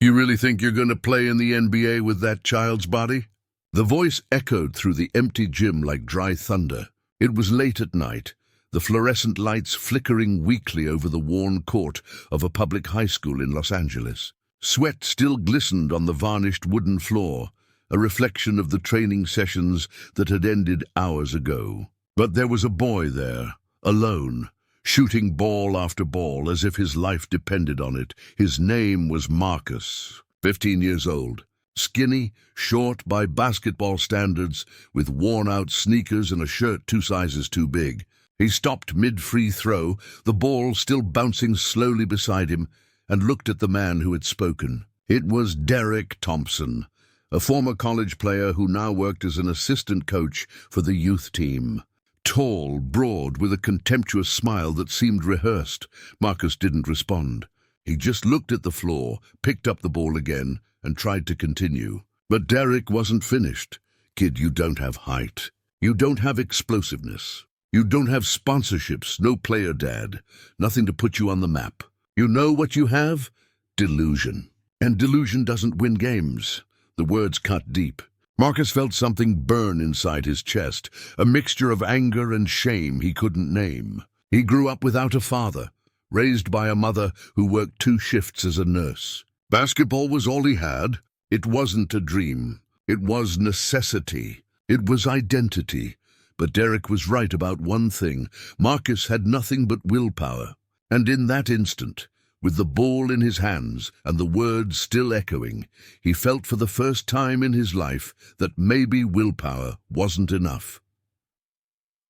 You really think you're going to play in the NBA with that child's body? The voice echoed through the empty gym like dry thunder. It was late at night, the fluorescent lights flickering weakly over the worn court of a public high school in Los Angeles. Sweat still glistened on the varnished wooden floor, a reflection of the training sessions that had ended hours ago. But there was a boy there, alone, shooting ball after ball as if his life depended on it. His name was Marcus, 15 years old. Skinny, short by basketball standards, with worn-out sneakers and a shirt 2 sizes too big. He stopped mid-free throw, the ball still bouncing slowly beside him, and looked at the man who had spoken. It was Derek Thompson, a former college player who now worked as an assistant coach for the youth team. Tall, broad, with a contemptuous smile that seemed rehearsed, Marcus didn't respond. He just looked at the floor, picked up the ball again, and tried to continue. But Derek wasn't finished. Kid, you don't have height. You don't have explosiveness. You don't have sponsorships, no player dad, nothing to put you on the map. You know what you have? Delusion. And delusion doesn't win games. The words cut deep. Marcus felt something burn inside his chest, a mixture of anger and shame he couldn't name. He grew up without a father, raised by a mother who worked 2 shifts as a nurse. Basketball was all he had. It wasn't a dream. It was necessity. It was identity. But Derek was right about one thing. Marcus had nothing but willpower. And in that instant, with the ball in his hands and the words still echoing, he felt for the first time in his life that maybe willpower wasn't enough.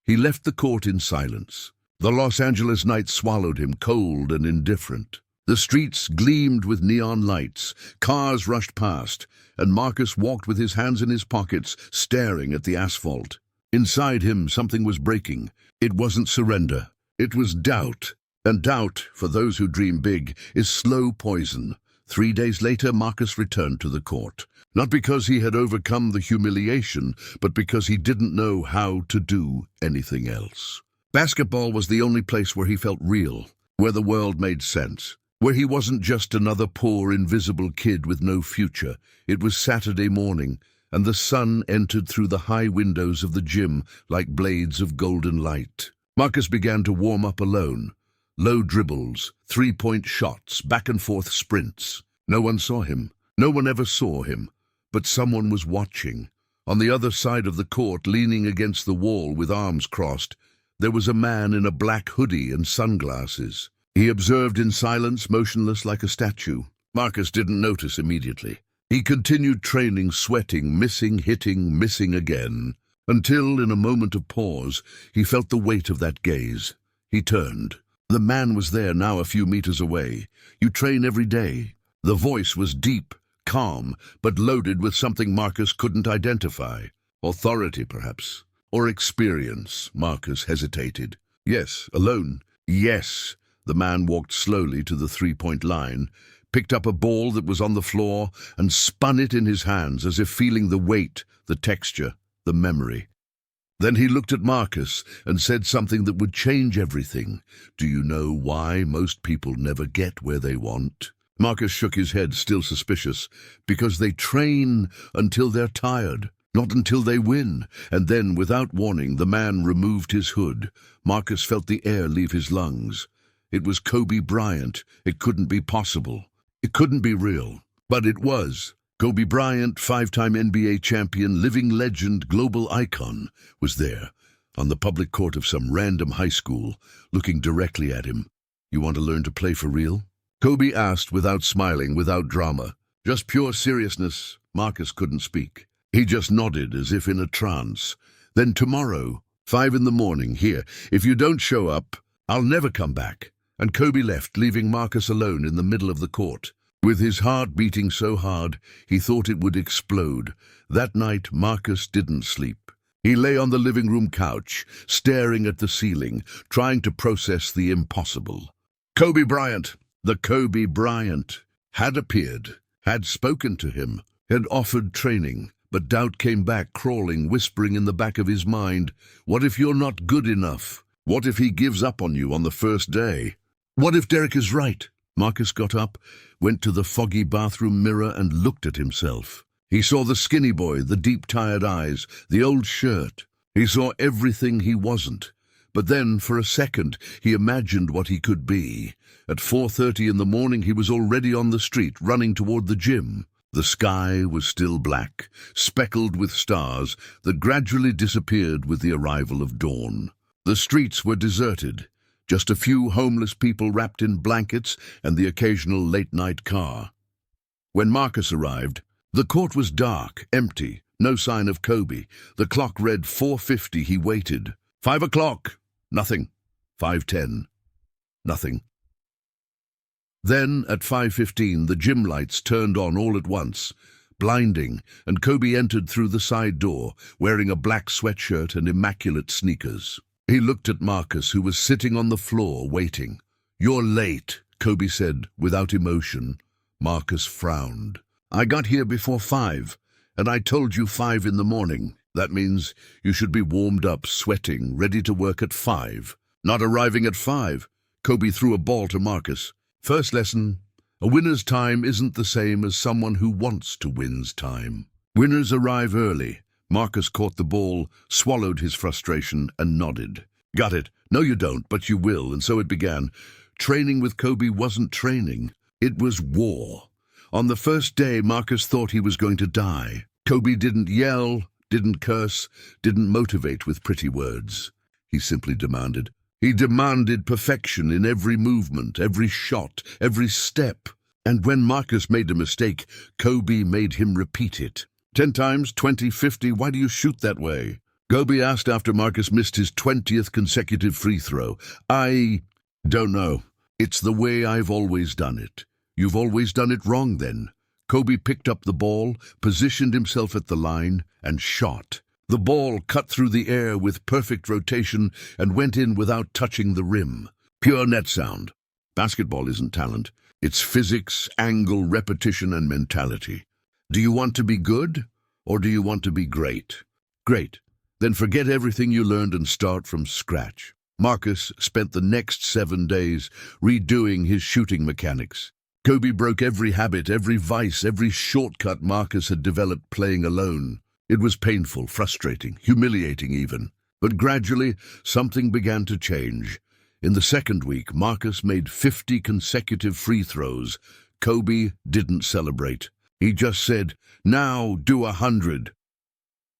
He left the court in silence. The Los Angeles night swallowed him, cold and indifferent. The streets gleamed with neon lights, cars rushed past, and Marcus walked with his hands in his pockets, staring at the asphalt. Inside him, something was breaking. It wasn't surrender. It was doubt. And doubt, for those who dream big, is slow poison. 3 days later, Marcus returned to the court. Not because he had overcome the humiliation, but because he didn't know how to do anything else. Basketball was the only place where he felt real, where the world made sense. Where he wasn't just another poor, invisible kid with no future. It was Saturday morning, and the sun entered through the high windows of the gym like blades of golden light. Marcus began to warm up alone. Low dribbles, 3-point shots, back-and-forth sprints. No one saw him. No one ever saw him. But someone was watching. On the other side of the court, leaning against the wall with arms crossed, there was a man in a black hoodie and sunglasses. He observed in silence, motionless like a statue. Marcus didn't notice immediately. He continued training, sweating, missing, hitting, missing again, until, in a moment of pause, he felt the weight of that gaze. He turned. The man was there now, a few meters away. You train every day. The voice was deep, calm, but loaded with something Marcus couldn't identify. Authority, perhaps. Or experience. Marcus hesitated. Yes, alone. Yes. The man walked slowly to the 3-point line, picked up a ball that was on the floor, and spun it in his hands as if feeling the weight, the texture, the memory. Then he looked at Marcus and said something that would change everything. Do you know why most people never get where they want? Marcus shook his head, still suspicious. Because they train until they're tired, not until they win. And then, without warning, the man removed his hood. Marcus felt the air leave his lungs. It was Kobe Bryant. It couldn't be possible. It couldn't be real. But it was. Kobe Bryant, 5-time NBA champion, living legend, global icon, was there, on the public court of some random high school, looking directly at him. You want to learn to play for real? Kobe asked, without smiling, without drama. Just pure seriousness. Marcus couldn't speak. He just nodded, as if in a trance. Then tomorrow, 5 in the morning, here. If you don't show up, I'll never come back. And Kobe left, leaving Marcus alone in the middle of the court. With his heart beating so hard, he thought it would explode. That night, Marcus didn't sleep. He lay on the living room couch, staring at the ceiling, trying to process the impossible. Kobe Bryant, the Kobe Bryant, had appeared, had spoken to him, had offered training, but doubt came back, crawling, whispering in the back of his mind, what if you're not good enough? What if he gives up on you on the first day? What if Derek is right? Marcus got up, went to the foggy bathroom mirror and looked at himself. He saw the skinny boy, the deep tired eyes, the old shirt. He saw everything he wasn't. But then, for a second, he imagined what he could be. At 4:30 in the morning, he was already on the street, running toward the gym. The sky was still black, speckled with stars that gradually disappeared with the arrival of dawn. The streets were deserted. Just a few homeless people wrapped in blankets and the occasional late-night car. When Marcus arrived, the court was dark, empty, no sign of Kobe. The clock read 4:50. He waited. 5 o'clock. Nothing. 5:10. Nothing. Then, at 5:15, the gym lights turned on all at once, blinding, and Kobe entered through the side door, wearing a black sweatshirt and immaculate sneakers. He looked at Marcus, who was sitting on the floor, waiting. "You're late," Kobe said, without emotion. Marcus frowned. "I got here before 5, and I told you 5 in the morning. That means you should be warmed up, sweating, ready to work at 5. Not arriving at 5. Kobe threw a ball to Marcus. "First lesson, a winner's time isn't the same as someone who wants to win's time. Winners arrive early." Marcus caught the ball, swallowed his frustration, and nodded. "Got it. No, you don't, but you will." And so it began. Training with Kobe wasn't training. It was war. On the first day, Marcus thought he was going to die. Kobe didn't yell, didn't curse, didn't motivate with pretty words. He simply demanded. He demanded perfection in every movement, every shot, every step. And when Marcus made a mistake, Kobe made him repeat it. 10 times, 20, 50, why do you shoot that way? Kobe asked after Marcus missed his 20th consecutive free throw. "I don't know. It's the way I've always done it." "You've always done it wrong then." Kobe picked up the ball, positioned himself at the line, and shot. The ball cut through the air with perfect rotation and went in without touching the rim. Pure net sound. Basketball isn't talent. It's physics, angle, repetition, and mentality. Do you want to be good, or do you want to be great? Great. Then forget everything you learned and start from scratch. Marcus spent the next 7 days redoing his shooting mechanics. Kobe broke every habit, every vice, every shortcut Marcus had developed playing alone. It was painful, frustrating, humiliating even. But gradually, something began to change. In the second week, Marcus made 50 consecutive free throws. Kobe didn't celebrate. He just said, "Now do 100.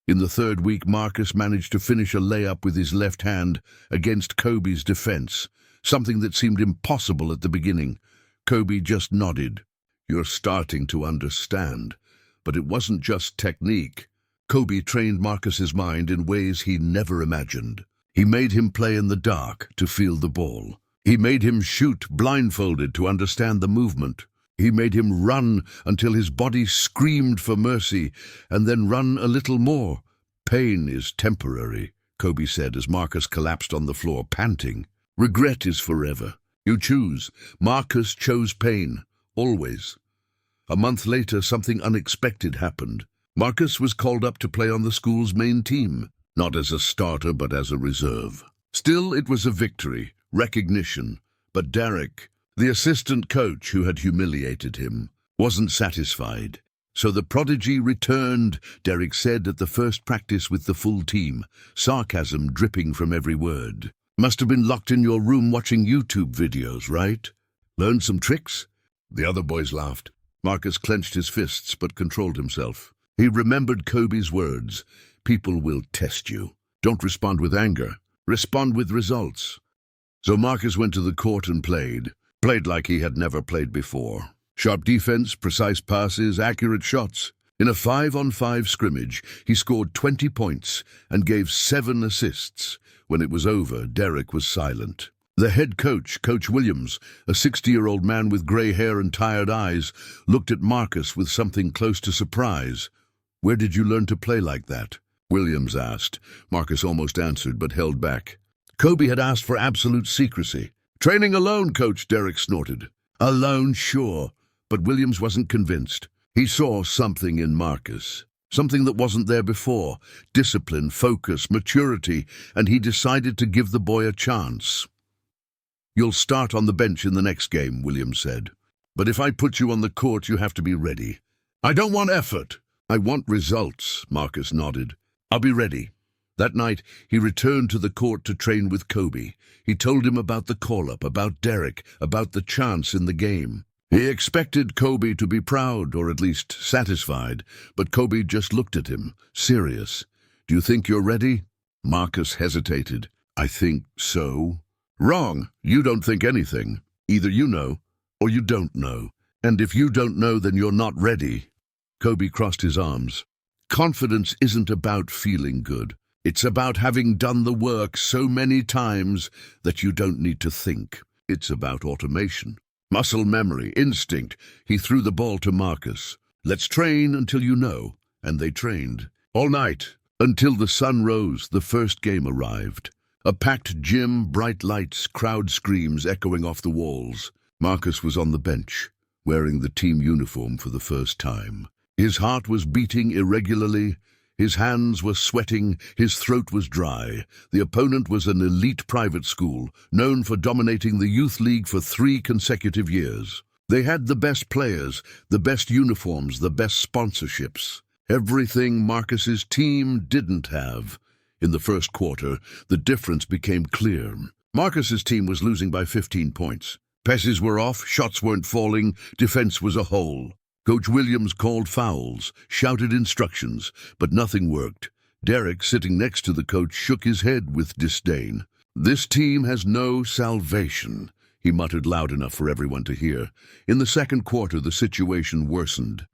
In the third week, Marcus managed to finish a layup with his left hand against Kobe's defense, something that seemed impossible at the beginning. Kobe just nodded. "You're starting to understand." But it wasn't just technique. Kobe trained Marcus's mind in ways he never imagined. He made him play in the dark to feel the ball. He made him shoot blindfolded to understand the movement. He made him run until his body screamed for mercy, and then run a little more. "Pain is temporary," Kobe said as Marcus collapsed on the floor, panting. "Regret is forever. You choose." Marcus chose pain, always. A month later, something unexpected happened. Marcus was called up to play on the school's main team, not as a starter but as a reserve. Still, it was a victory, recognition. But Derek, the assistant coach who had humiliated him, wasn't satisfied. So the prodigy returned, Derek said at the first practice with the full team, sarcasm dripping from every word. "Must have been locked in your room watching YouTube videos, right? Learned some tricks?" The other boys laughed. Marcus clenched his fists but controlled himself. He remembered Kobe's words. "People will test you. Don't respond with anger. Respond with results." So Marcus went to the court and played like he had never played before. Sharp defense, precise passes, accurate shots. In a 5-on-5 scrimmage, he scored 20 points and gave 7 assists. When it was over, Derek was silent. The head coach, Coach Williams, a 60-year-old man with gray hair and tired eyes, looked at Marcus with something close to surprise. "Where did you learn to play like that?" Williams asked. Marcus almost answered, but held back. Kobe had asked for absolute secrecy. "Training alone, Coach," Derek snorted. "Alone, sure." But Williams wasn't convinced. He saw something in Marcus, something that wasn't there before. Discipline, focus, maturity, and he decided to give the boy a chance. You'll start on the bench in the next game, Williams said. But if I put you on the court, you have to be ready. I don't want effort. I want results, Marcus nodded. I'll be ready. That night, he returned to the court to train with Kobe. He told him about the call-up, about Derek, about the chance in the game. He expected Kobe to be proud, or at least satisfied, but Kobe just looked at him, serious. Do you think you're ready? Marcus hesitated. I think so. Wrong. You don't think anything. Either you know, or you don't know. And if you don't know, then you're not ready. Kobe crossed his arms. Confidence isn't about feeling good. It's about having done the work so many times that you don't need to think. It's about automation. Muscle memory, instinct. He threw the ball to Marcus. Let's train until you know. And they trained. All night. Until the sun rose, the first game arrived. A packed gym, bright lights, crowd screams echoing off the walls. Marcus was on the bench, wearing the team uniform for the first time. His heart was beating irregularly. His hands were sweating, his throat was dry. The opponent was an elite private school, known for dominating the youth league for 3 consecutive years. They had the best players, the best uniforms, the best sponsorships. Everything Marcus's team didn't have. In the first quarter, the difference became clear. Marcus's team was losing by 15 points. Passes were off, shots weren't falling, defense was a hole. Coach Williams called fouls, shouted instructions, but nothing worked. Derek, sitting next to the coach, shook his head with disdain. This team has no salvation, he muttered loud enough for everyone to hear. In the second quarter, the situation worsened.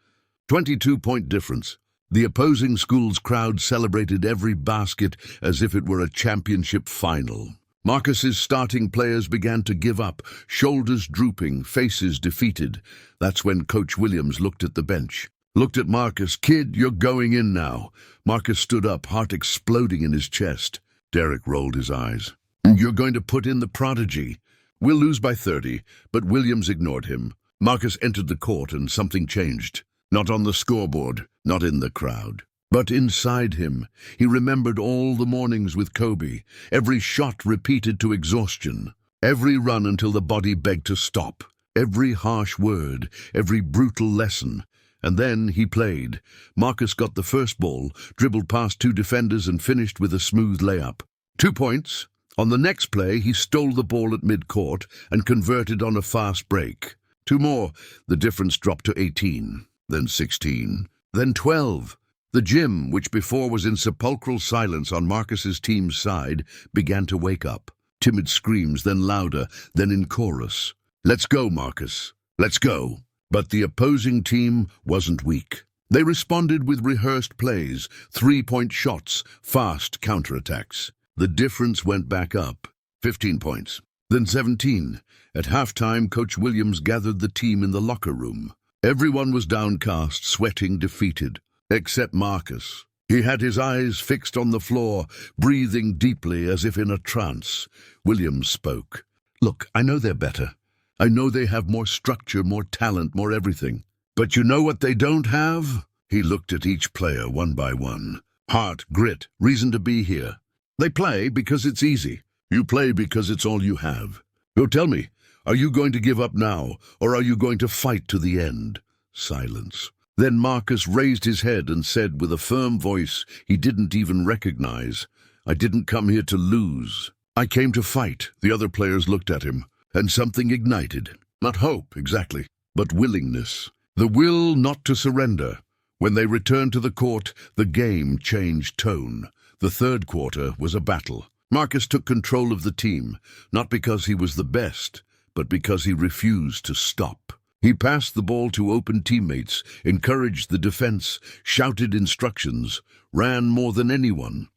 22-point difference. The opposing school's crowd celebrated every basket as if it were a championship final. Marcus's starting players began to give up, shoulders drooping, faces defeated. That's when Coach Williams looked at the bench. Looked at Marcus. Kid, you're going in now. Marcus stood up, heart exploding in his chest. Derek rolled his eyes. You're going to put in the prodigy. We'll lose by 30, but Williams ignored him. Marcus entered the court and something changed. Not on the scoreboard, not in the crowd. But inside him, he remembered all the mornings with Kobe, every shot repeated to exhaustion, every run until the body begged to stop, every harsh word, every brutal lesson. And then he played. Marcus got the first ball, dribbled past 2 defenders and finished with a smooth layup. 2 points. On the next play, he stole the ball at mid-court and converted on a fast break. 2 more. The difference dropped to 18, then 16, then 12. The gym, which before was in sepulchral silence on Marcus's team's side, began to wake up. Timid screams, then louder, then in chorus. Let's go, Marcus. Let's go. But the opposing team wasn't weak. They responded with rehearsed plays, 3-point shots, fast counterattacks. The difference went back up. 15 points. Then 17. At halftime, Coach Williams gathered the team in the locker room. Everyone was downcast, sweating, defeated. Except Marcus. He had his eyes fixed on the floor, breathing deeply as if in a trance. Williams spoke. Look, I know they're better. I know they have more structure, more talent, more everything. But you know what they don't have? He looked at each player one by one. Heart, grit, reason to be here. They play because it's easy. You play because it's all you have. So tell me, are you going to give up now, or are you going to fight to the end? Silence. Then Marcus raised his head and said with a firm voice he didn't even recognize, I didn't come here to lose. I came to fight. The other players looked at him, and something ignited. Not hope, exactly, but willingness. The will not to surrender. When they returned to the court, the game changed tone. The third quarter was a battle. Marcus took control of the team, not because he was the best, but because he refused to stop. He passed the ball to open teammates, encouraged the defense, shouted instructions, ran more than anyone.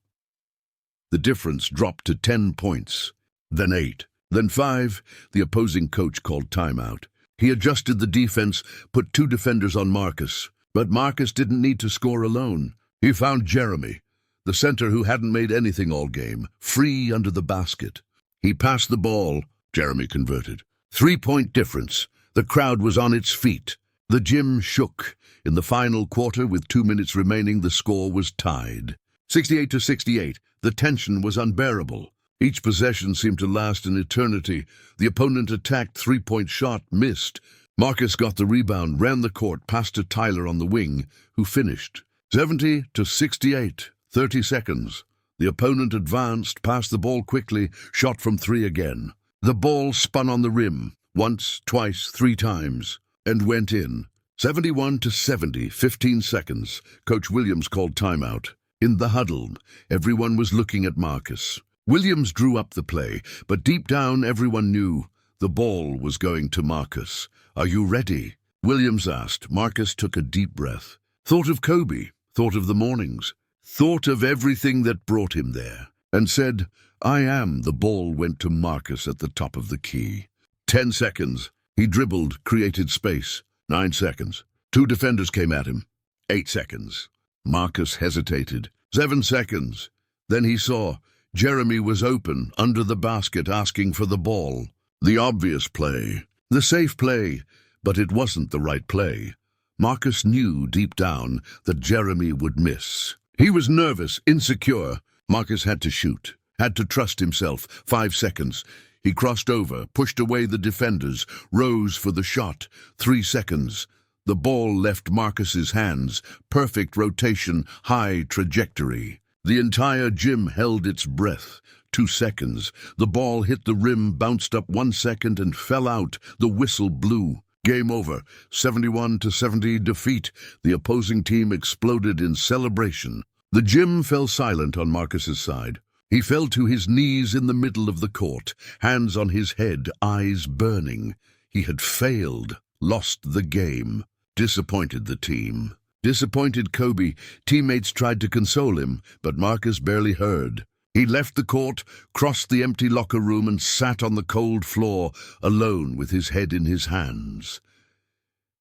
The difference dropped to 10 points, then 8, then 5. The opposing coach called timeout. He adjusted the defense, put 2 defenders on Marcus. But Marcus didn't need to score alone. He found Jeremy, the center who hadn't made anything all game, free under the basket. He passed the ball. Jeremy converted. 3-point difference. The crowd was on its feet. The gym shook. In the final quarter, with 2 minutes remaining, the score was tied. 68-68. The tension was unbearable. Each possession seemed to last an eternity. The opponent attacked, three-point shot, missed. Marcus got the rebound, ran the court, passed to Tyler on the wing, who finished. 70-68, 30 seconds. The opponent advanced, passed the ball quickly, shot from three again. The ball spun on the rim, once, twice, three times, and went in. 71-70, 15 seconds. Coach Williams called timeout. In the huddle, everyone was looking at Marcus. Williams drew up the play, but deep down everyone knew the ball was going to Marcus. "Are you ready?" Williams asked. Marcus took a deep breath. Thought of Kobe, thought of the mornings, thought of everything that brought him there, and said, "I am." The ball went to Marcus at the top of the key. 10 seconds. He dribbled, created space. 9 seconds. Two defenders came at him. 8 seconds. Marcus hesitated. 7 seconds. Then he saw Jeremy was open, under the basket, asking for the ball. The obvious play. The safe play. But it wasn't the right play. Marcus knew deep down that Jeremy would miss. He was nervous, insecure. Marcus had to shoot, had to trust himself. 5 seconds. He crossed over, pushed away the defenders, rose for the shot. 3 seconds. The ball left Marcus's hands. Perfect rotation, high trajectory. The entire gym held its breath. 2 seconds. The ball hit the rim, bounced up 1 second, and fell out. The whistle blew. Game over. 71-70 defeat. The opposing team exploded in celebration. The gym fell silent on Marcus's side. He fell to his knees in the middle of the court, hands on his head, eyes burning. He had failed, lost the game, disappointed the team. Disappointed Kobe. Teammates tried to console him, but Marcus barely heard. He left the court, crossed the empty locker room, and sat on the cold floor, alone with his head in his hands.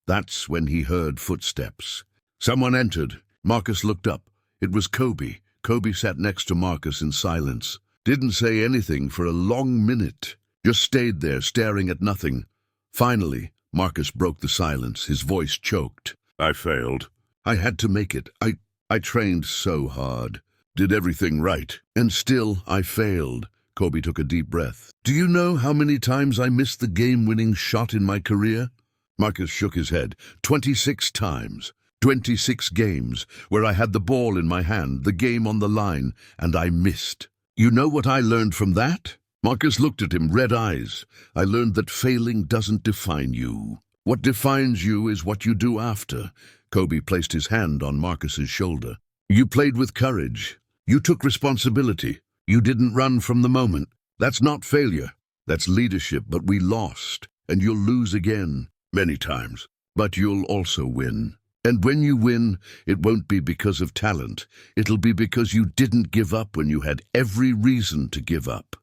That's when he heard footsteps. Someone entered. Marcus looked up. It was Kobe. Kobe sat next to Marcus in silence. Didn't say anything for a long minute. Just stayed there, staring at nothing. Finally, Marcus broke the silence. His voice choked. "I failed. I had to make it. I trained so hard. Did everything right. And still, I failed." Kobe took a deep breath. "Do you know how many times I missed the game-winning shot in my career?" Marcus shook his head. 26 times. 26 games where I had the ball in my hand, the game on the line, and I missed. You know what I learned from that? Marcus looked at him, red eyes. "I learned that failing doesn't define you. What defines you is what you do after." Kobe placed his hand on Marcus's shoulder. "You played with courage. You took responsibility. You didn't run from the moment. That's not failure. That's leadership, but we lost. And you'll lose again, many times. But you'll also win. And when you win, it won't be because of talent. It'll be because you didn't give up when you had every reason to give up."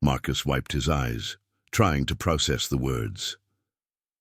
Marcus wiped his eyes, trying to process the words.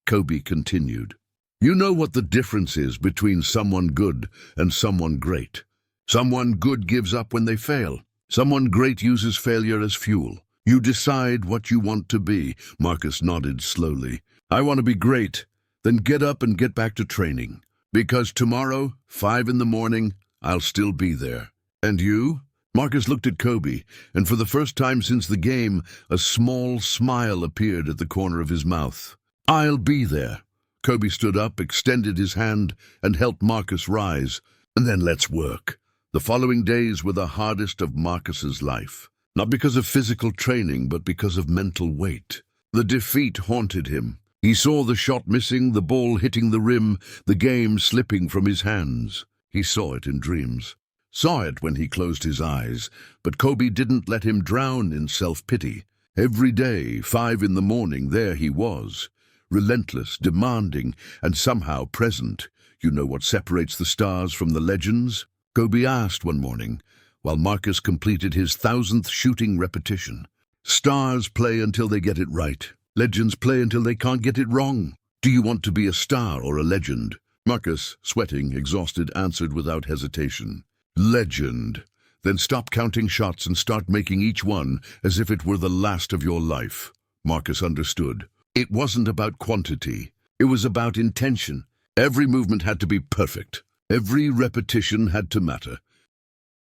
Kobe continued. "You know what the difference is between someone good and someone great. Someone good gives up when they fail. Someone great uses failure as fuel. You decide what you want to be." Marcus nodded slowly. "I want to be great. Then get up and get back to training. Because tomorrow, 5 in the morning, I'll still be there. And you?" Marcus looked at Kobe, and for the first time since the game, a small smile appeared at the corner of his mouth. "I'll be there." Kobe stood up, extended his hand, and helped Marcus rise. "And then let's work." The following days were the hardest of Marcus's life. Not because of physical training, but because of mental weight. The defeat haunted him. He saw the shot missing, the ball hitting the rim, the game slipping from his hands. He saw it in dreams. Saw it when he closed his eyes. But Kobe didn't let him drown in self-pity. Every day, 5 in the morning, there he was. Relentless, demanding, and somehow present. "You know what separates the stars from the legends?" Kobe asked one morning, while Marcus completed his 1,000th shooting repetition. "Stars play until they get it right. Legends play until they can't get it wrong. Do you want to be a star or a legend?" Marcus, sweating, exhausted, answered without hesitation. "Legend. Then stop counting shots and start making each one as if it were the last of your life." Marcus understood. It wasn't about quantity. It was about intention. Every movement had to be perfect. Every repetition had to matter.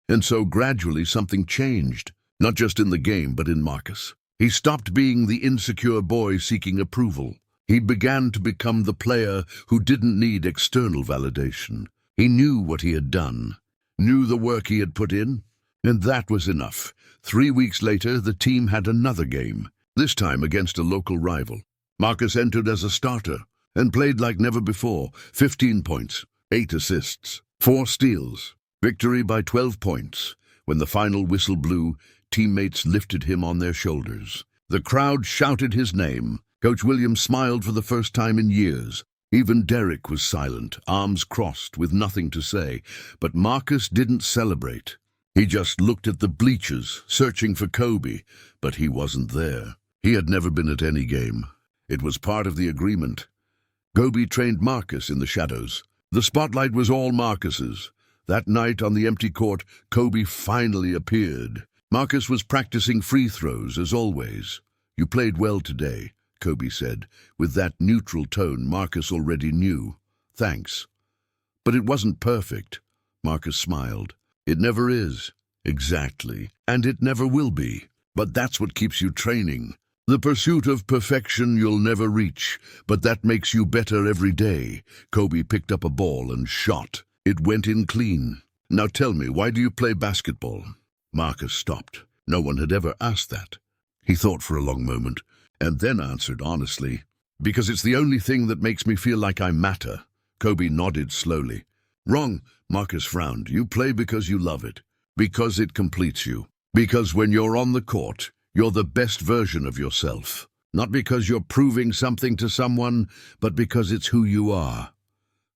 And so gradually something changed. Not just in the game, but in Marcus. He stopped being the insecure boy seeking approval. He began to become the player who didn't need external validation. He knew what he had done, knew the work he had put in, and that was enough. 3 weeks later, the team had another game, this time against a local rival. Marcus entered as a starter and played like never before. 15 points, 8 assists, 4 steals. Victory by 12 points. When the final whistle blew, teammates lifted him on their shoulders. The crowd shouted his name. Coach Williams smiled for the first time in years. Even Derek was silent, arms crossed, with nothing to say. But Marcus didn't celebrate. He just looked at the bleachers, searching for Kobe, but he wasn't there. He had never been at any game. It was part of the agreement. Kobe trained Marcus in the shadows. The spotlight was all Marcus's. That night on the empty court, Kobe finally appeared. Marcus was practicing free throws, as always. "You played well today," Kobe said. With that neutral tone Marcus already knew. "Thanks." "But it wasn't perfect." Marcus smiled. "It never is." "Exactly. And it never will be. But that's what keeps you training. The pursuit of perfection you'll never reach, but that makes you better every day." Kobe picked up a ball and shot. It went in clean. "Now tell me, why do you play basketball?" Marcus stopped. No one had ever asked that. He thought for a long moment, and then answered honestly, "Because it's the only thing that makes me feel like I matter." Kobe nodded slowly. "Wrong," Marcus frowned. "You play because you love it. Because it completes you. Because when you're on the court, you're the best version of yourself. Not because you're proving something to someone, but because it's who you are."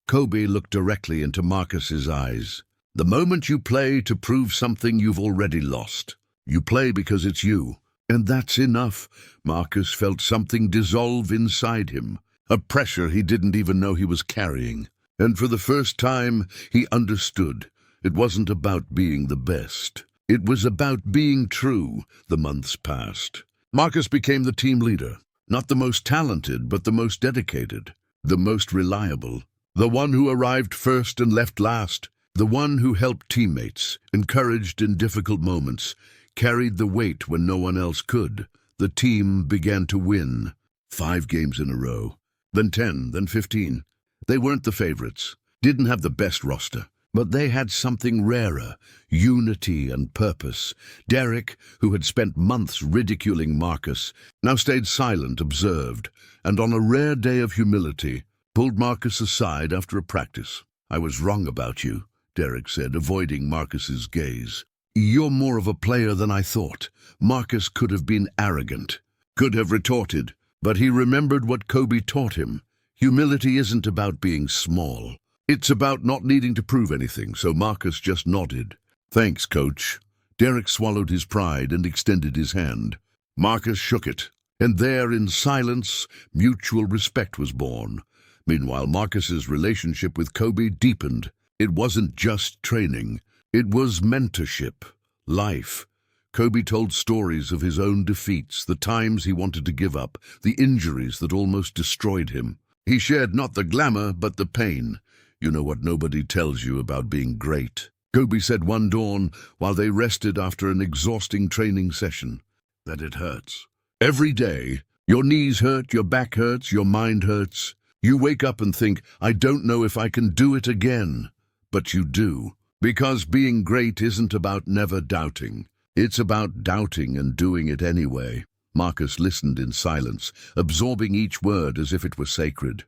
Kobe looked directly into Marcus's eyes. "The moment you play to prove something, you've already lost. You play because it's you. And that's enough." Marcus felt something dissolve inside him, a pressure he didn't even know he was carrying. And for the first time, he understood. It wasn't about being the best. It was about being true. The months passed. Marcus became the team leader. Not the most talented, but the most dedicated. The most reliable. The one who arrived first and left last. The one who helped teammates, encouraged in difficult moments, carried the weight when no one else could. The team began to win. 5 games in a row. Then 10, then 15. They weren't the favorites. Didn't have the best roster. But they had something rarer, unity and purpose. Derek, who had spent months ridiculing Marcus, now stayed silent, observed, and on a rare day of humility, pulled Marcus aside after a practice. "I was wrong about you," Derek said, avoiding Marcus's gaze. "You're more of a player than I thought." Marcus could have been arrogant, could have retorted, but he remembered what Kobe taught him. Humility isn't about being small. It's about not needing to prove anything, so Marcus just nodded. "Thanks, coach." Derek swallowed his pride and extended his hand. Marcus shook it, and there, in silence, mutual respect was born. Meanwhile, Marcus's relationship with Kobe deepened. It wasn't just training. It was mentorship, life. Kobe told stories of his own defeats, the times he wanted to give up, the injuries that almost destroyed him. He shared not the glamour, but the pain. "You know what nobody tells you about being great," Kobe said one dawn while they rested after an exhausting training session. "That it hurts. Every day. Your knees hurt, your back hurts, your mind hurts. You wake up and think, I don't know if I can do it again. But you do. Because being great isn't about never doubting. It's about doubting and doing it anyway." Marcus listened in silence, absorbing each word as if it were sacred.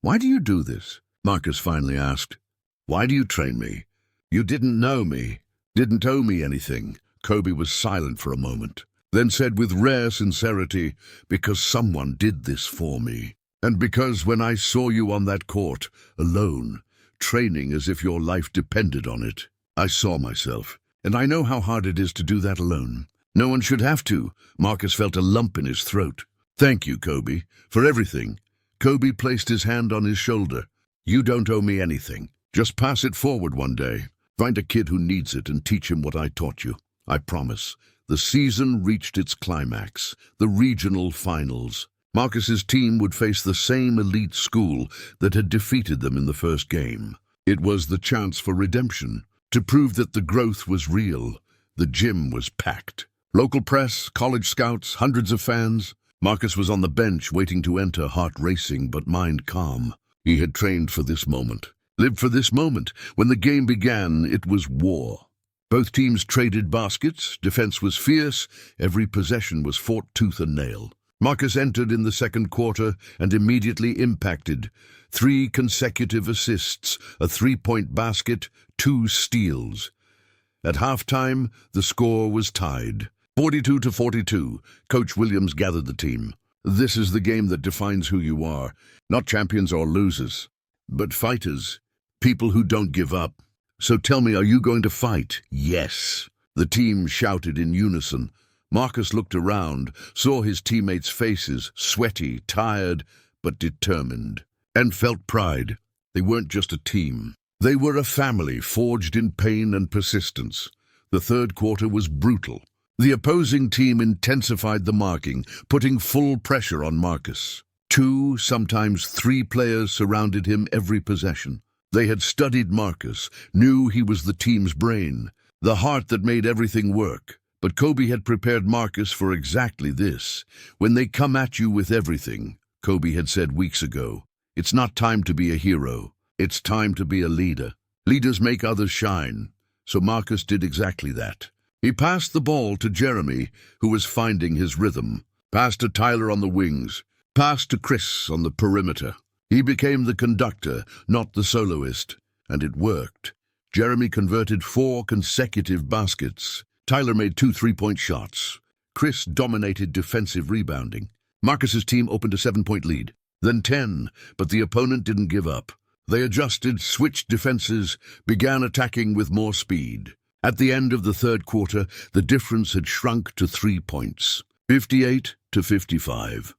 "Why do you do this?" Marcus finally asked. "Why do you train me? You didn't know me, didn't owe me anything." Kobe was silent for a moment, then said with rare sincerity, "Because someone did this for me. And because when I saw you on that court, alone, training as if your life depended on it, I saw myself. And I know how hard it is to do that alone. No one should have to." Marcus felt a lump in his throat. "Thank you, Kobe, for everything." Kobe placed his hand on his shoulder. "You don't owe me anything. Just pass it forward one day. Find a kid who needs it and teach him what I taught you. I promise." The season reached its climax, the regional finals. Marcus's team would face the same elite school that had defeated them in the first game. It was the chance for redemption, to prove that the growth was real. The gym was packed. Local press, college scouts, hundreds of fans. Marcus was on the bench waiting to enter, heart racing but mind calm. He had trained for this moment, lived for this moment. When the game began, it was war. Both teams traded baskets, defense was fierce, every possession was fought tooth and nail. Marcus entered in the second quarter and immediately impacted. 3 consecutive assists, a 3-point basket, 2 steals. At halftime, the score was tied. 42-42, Coach Williams gathered the team. This is the game that defines who you are, not champions or losers, but fighters, people who don't give up. So tell me, are you going to fight? Yes. The team shouted in unison. Marcus looked around, saw his teammates' faces, sweaty, tired, but determined, and felt pride. They weren't just a team. They were a family forged in pain and persistence. The third quarter was brutal. The opposing team intensified the marking, putting full pressure on Marcus. 2, sometimes 3 players surrounded him every possession. They had studied Marcus, knew he was the team's brain, the heart that made everything work. But Kobe had prepared Marcus for exactly this. When they come at you with everything, Kobe had said weeks ago, it's not time to be a hero, it's time to be a leader. Leaders make others shine. So Marcus did exactly that. He passed the ball to Jeremy, who was finding his rhythm, passed to Tyler on the wings, passed to Chris on the perimeter. He became the conductor, not the soloist, and it worked. Jeremy converted 4 consecutive baskets. Tyler made 2 3-point shots. Chris dominated defensive rebounding. Marcus's team opened a 7-point lead, then 10, but the opponent didn't give up. They adjusted, switched defenses, began attacking with more speed. At the end of the third quarter, the difference had shrunk to 3 points, 58-55.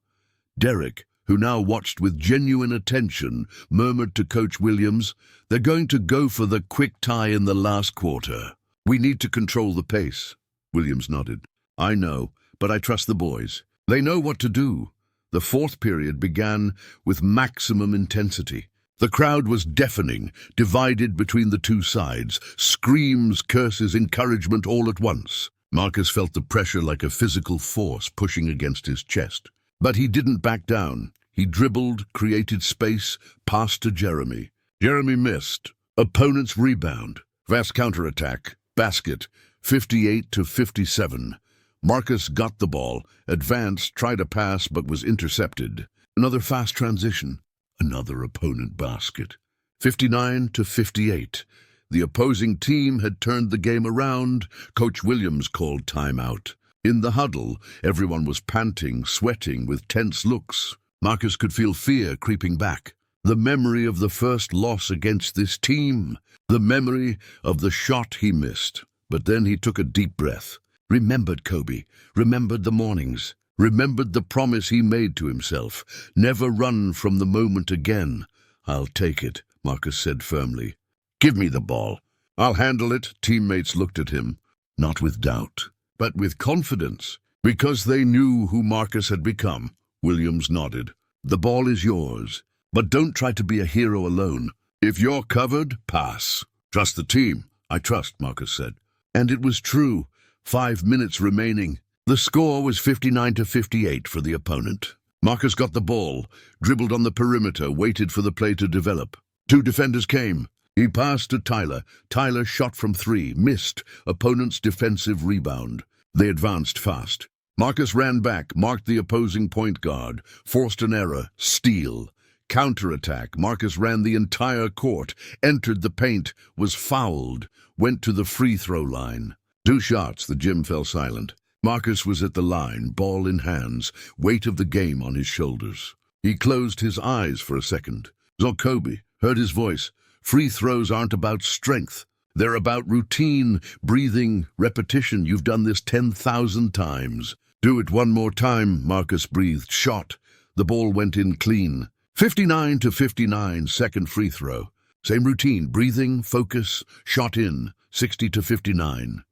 Derek, who now watched with genuine attention, murmured to Coach Williams, they're going to go for the quick tie in the last quarter. We need to control the pace. Williams nodded. I know, but I trust the boys. They know what to do. The fourth period began with maximum intensity. The crowd was deafening, divided between the two sides, screams, curses, encouragement all at once. Marcus felt the pressure like a physical force pushing against his chest. But he didn't back down. He dribbled, created space, passed to Jeremy. Jeremy missed. Opponent's rebound. Fast counterattack. Basket. 58-57. Marcus got the ball, advanced, tried a pass, but was intercepted. Another fast transition. Another opponent basket. 59-58. The opposing team had turned the game around. Coach Williams called timeout. In the huddle, everyone was panting, sweating, with tense looks. Marcus could feel fear creeping back. The memory of the first loss against this team. The memory of the shot he missed. But then he took a deep breath. Remembered Kobe. Remembered the mornings. Remembered the promise he made to himself. Never run from the moment again. I'll take it, Marcus said firmly. Give me the ball. I'll handle it. Teammates looked at him, not with doubt, but with confidence, because they knew who Marcus had become. Williams nodded. The ball is yours, but don't try to be a hero alone. If you're covered, pass. Trust the team. I trust, Marcus said. And it was true. 5 minutes remaining. The score was 59-58 for the opponent. Marcus got the ball, dribbled on the perimeter, waited for the play to develop. 2 defenders came. He passed to Tyler. Tyler shot from 3, missed. Opponent's defensive rebound. They advanced fast. Marcus ran back, marked the opposing point guard, forced an error, steal. Counterattack. Marcus ran the entire court, entered the paint, was fouled, went to the free throw line. 2 shots, the gym fell silent. Marcus was at the line, ball in hands, weight of the game on his shoulders. He closed his eyes for a second. Saw Kobe, heard his voice. Free throws aren't about strength. They're about routine, breathing, repetition. You've done this 10,000 times. Do it one more time, Marcus breathed. Shot. The ball went in clean. 59-59, second free throw. Same routine, breathing, focus, shot in. 60-59.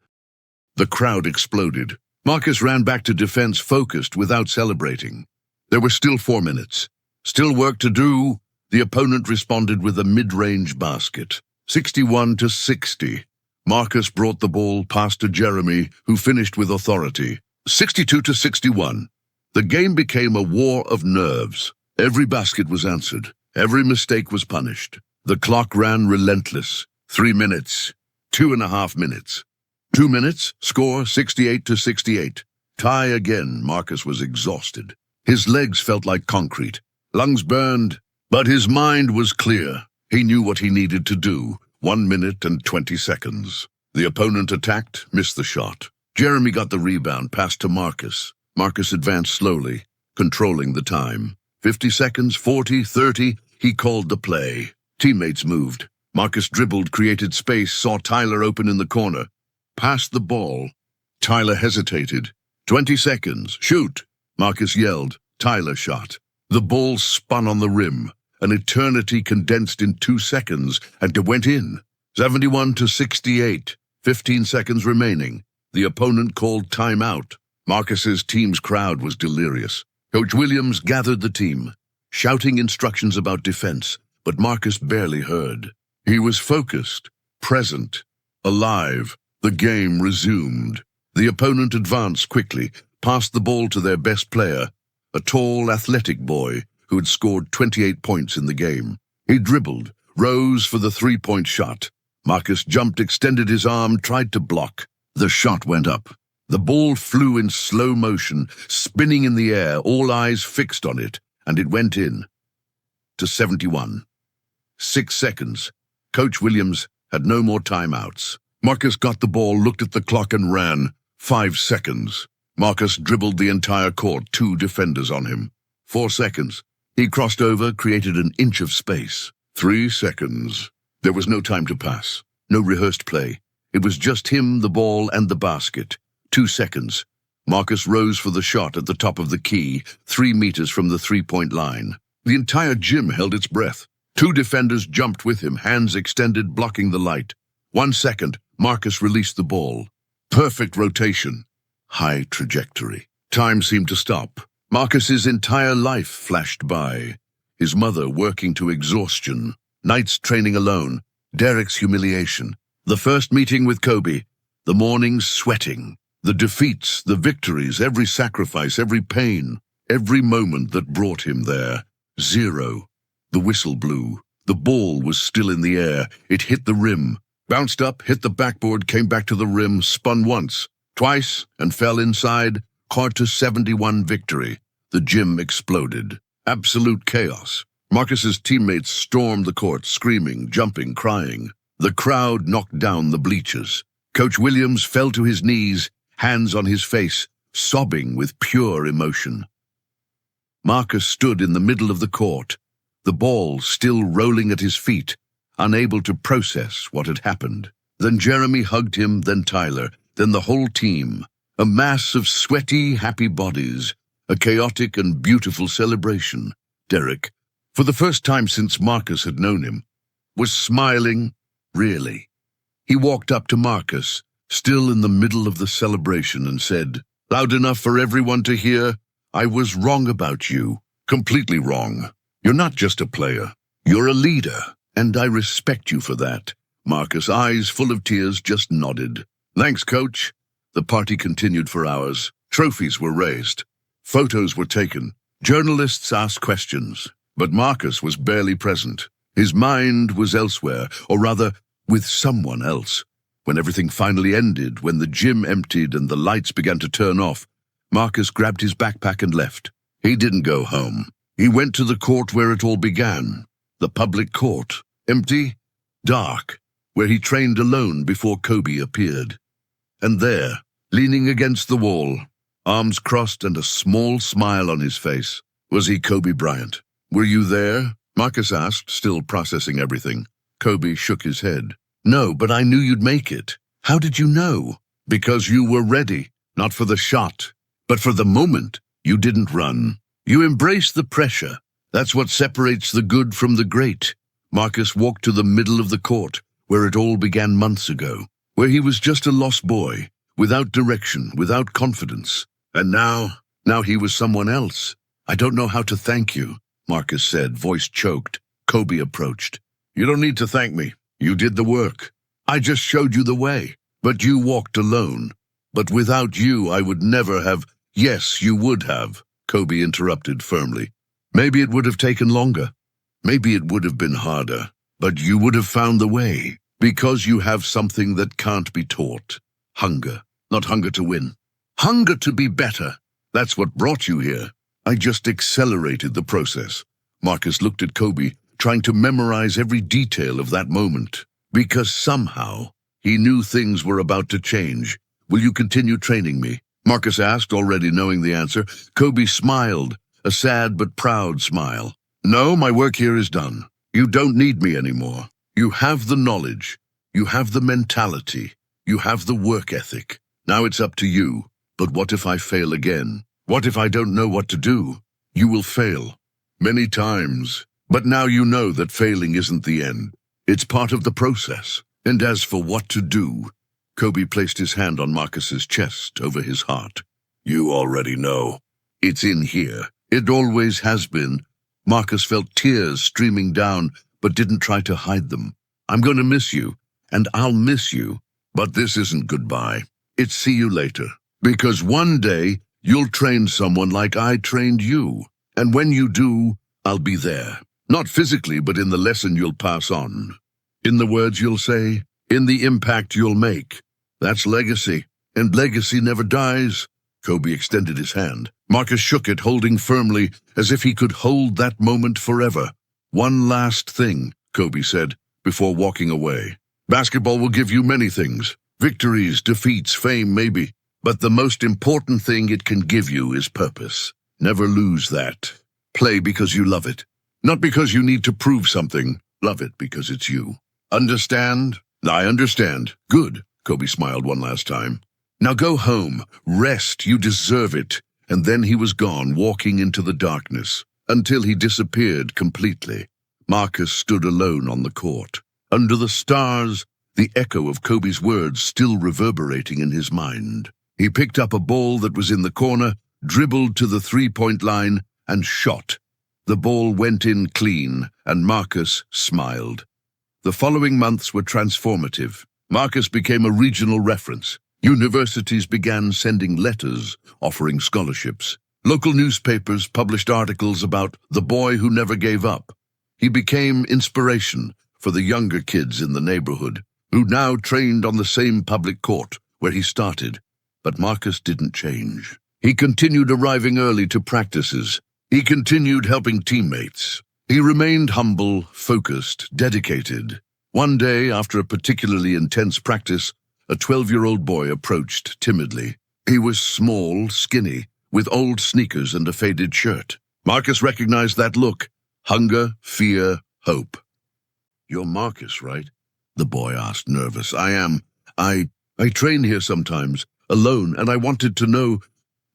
The crowd exploded. Marcus ran back to defense, focused, without celebrating. There were still 4 minutes. Still work to do. The opponent responded with a mid-range basket. 61-60. Marcus brought the ball past to Jeremy, who finished with authority. 62-61. The game became a war of nerves. Every basket was answered. Every mistake was punished. The clock ran relentless. 3 minutes. 2.5 minutes. 2 minutes, score 68-68. Tie again. Marcus was exhausted. His legs felt like concrete. Lungs burned, but his mind was clear. He knew what he needed to do. 1 minute and 20 seconds. The opponent attacked, missed the shot. Jeremy got the rebound, passed to Marcus. Marcus advanced slowly, controlling the time. 50 seconds, 40, 30, he called the play. Teammates moved. Marcus dribbled, created space, saw Tyler open in the corner. Passed the ball. Tyler hesitated. 20 seconds, shoot! Marcus yelled. Tyler shot. The ball spun on the rim. An eternity condensed in 2 seconds, and it went in. 71-68. 15 seconds remaining. The opponent called timeout. Marcus's team's crowd was delirious. Coach Williams gathered the team, shouting instructions about defense, but Marcus barely heard. He was focused, present, alive. The game resumed. The opponent advanced quickly, passed the ball to their best player, a tall, athletic boy who had scored 28 points in the game. He dribbled, rose for the three-point shot. Marcus jumped, extended his arm, tried to block. The shot went up. The ball flew in slow motion, spinning in the air, all eyes fixed on it, and it went in. To 71. 6 seconds. Coach Williams had no more timeouts. Marcus got the ball, looked at the clock, and ran. 5 seconds. Marcus dribbled the entire court, 2 defenders on him. 4 seconds. He crossed over, created an inch of space. 3 seconds. There was no time to pass. No rehearsed play. It was just him, the ball, and the basket. 2 seconds. Marcus rose for the shot at the top of the key, 3 meters from the three-point line. The entire gym held its breath. 2 defenders jumped with him, hands extended, blocking the light. 1 second. Marcus released the ball. Perfect rotation. High trajectory. Time seemed to stop. Marcus's entire life flashed by. His mother working to exhaustion. Nights training alone. Derek's humiliation. The first meeting with Kobe. The mornings sweating. The defeats, the victories, every sacrifice, every pain, every moment that brought him there. 0. The whistle blew. The ball was still in the air. It hit the rim, bounced up, hit the backboard, came back to the rim, spun once, twice, and fell inside. Caught to 71 victory. The gym exploded. Absolute chaos. Marcus's teammates stormed the court, screaming, jumping, crying. The crowd knocked down the bleachers. Coach Williams fell to his knees, hands on his face, sobbing with pure emotion. Marcus stood in the middle of the court, the ball still rolling at his feet, unable to process what had happened. Then Jeremy hugged him, then Tyler, then the whole team. A mass of sweaty, happy bodies, a chaotic and beautiful celebration. Derek, for the first time since Marcus had known him, was smiling, really. He walked up to Marcus, still in the middle of the celebration, and said, loud enough for everyone to hear, I was wrong about you, completely wrong. You're not just a player, you're a leader, and I respect you for that. Marcus, eyes full of tears, just nodded. Thanks, Coach. The party continued for hours. Trophies were raised. Photos were taken. Journalists asked questions. But Marcus was barely present. His mind was elsewhere, or rather, with someone else. When everything finally ended, when the gym emptied and the lights began to turn off, Marcus grabbed his backpack and left. He didn't go home. He went to the court where it all began. The public court. Empty, dark, where he trained alone before Kobe appeared. And there, leaning against the wall, arms crossed and a small smile on his face, was he Kobe Bryant. Were you there? Marcus asked, still processing everything. Kobe shook his head. No, but I knew you'd make it. How did you know? Because you were ready, not for the shot, but for the moment. You didn't run. You embraced the pressure. That's what separates the good from the great. Marcus walked to the middle of the court, where it all began months ago, where he was just a lost boy, without direction, without confidence. And now he was someone else. I don't know how to thank you, Marcus said, voice choked. Kobe approached. You don't need to thank me. You did the work. I just showed you the way, but you walked alone. But without you, I would never have— Yes, you would have, Kobe interrupted firmly. Maybe it would have taken longer. Maybe it would have been harder. But you would have found the way, because you have something that can't be taught. Hunger. Not hunger to win. Hunger to be better. That's what brought you here. I just accelerated the process. Marcus looked at Kobe, trying to memorize every detail of that moment. Because somehow, he knew things were about to change. Will you continue training me? Marcus asked, already knowing the answer. Kobe smiled, a sad but proud smile. No, my work here is done. You don't need me anymore. You have the knowledge. You have the mentality. You have the work ethic. Now it's up to you. But what if I fail again? What if I don't know what to do? You will fail. Many times. But now you know that failing isn't the end. It's part of the process. And as for what to do, Kobe placed his hand on Marcus's chest over his heart. You already know. It's in here. It always has been. Marcus felt tears streaming down, but didn't try to hide them. I'm going to miss you, and I'll miss you. But this isn't goodbye. It's see you later. Because one day, you'll train someone like I trained you. And when you do, I'll be there. Not physically, but in the lesson you'll pass on. In the words you'll say, in the impact you'll make. That's legacy, and legacy never dies. Kobe extended his hand. Marcus shook it, holding firmly, as if he could hold that moment forever. One last thing, Kobe said, before walking away. Basketball will give you many things. Victories, defeats, fame, maybe. But the most important thing it can give you is purpose. Never lose that. Play because you love it. Not because you need to prove something. Love it because it's you. Understand? I understand. Good. Kobe smiled one last time. Now go home. Rest. You deserve it. And then he was gone, walking into the darkness, until he disappeared completely. Marcus stood alone on the court. Under the stars, the echo of Kobe's words still reverberating in his mind. He picked up a ball that was in the corner, dribbled to the three-point line, and shot. The ball went in clean, and Marcus smiled. The following months were transformative. Marcus became a regional reference. Universities began sending letters offering scholarships. Local newspapers published articles about the boy who never gave up. He became inspiration for the younger kids in the neighborhood, who now trained on the same public court where he started. But Marcus didn't change. He continued arriving early to practices. He continued helping teammates. He remained humble, focused, dedicated. One day, after a particularly intense practice, a 12-year-old boy approached timidly. He was small, skinny, with old sneakers and a faded shirt. Marcus recognized that look. Hunger, fear, hope. You're Marcus, right? The boy asked, nervous. I am. I train here sometimes, alone, and I wanted to know,